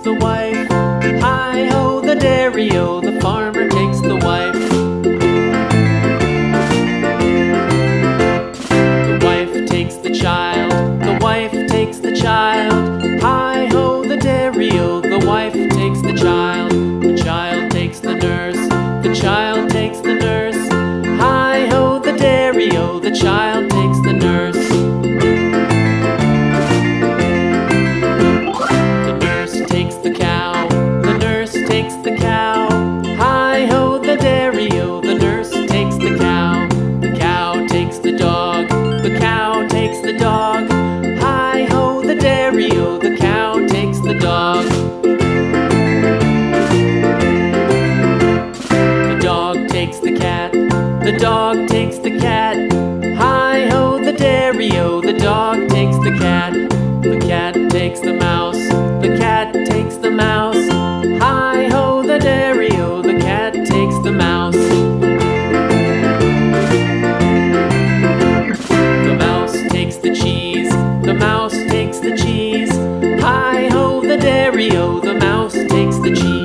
the wife. Hi-ho, the dairy-o, the farmer takes the wife. The wife takes the child, the wife takes the child. Hi-ho, the dairy-o, the wife takes the child. The child takes the nurse, the child takes the nurse. Hi-ho, the dairy-o, the child takes the nurse. The nurse takes the cow, the nurse takes the cow. Hi-ho, the dairy-o, the nurse takes the cow. The cow takes the dog, the cow takes the dog. Hi-ho, the dairy-o, the cow takes the dog. The dog takes the cat, the dog takes the cat. Hi-ho, the dairy-o, the dog takes the cat. The cat takes the mouse, the cat takes the mouse. Hi-ho, the dairy-o, the cat takes the mouse. The mouse takes the cheese, the mouse takes the cheese. Hi-ho, the dairy-o, the mouse takes the cheese.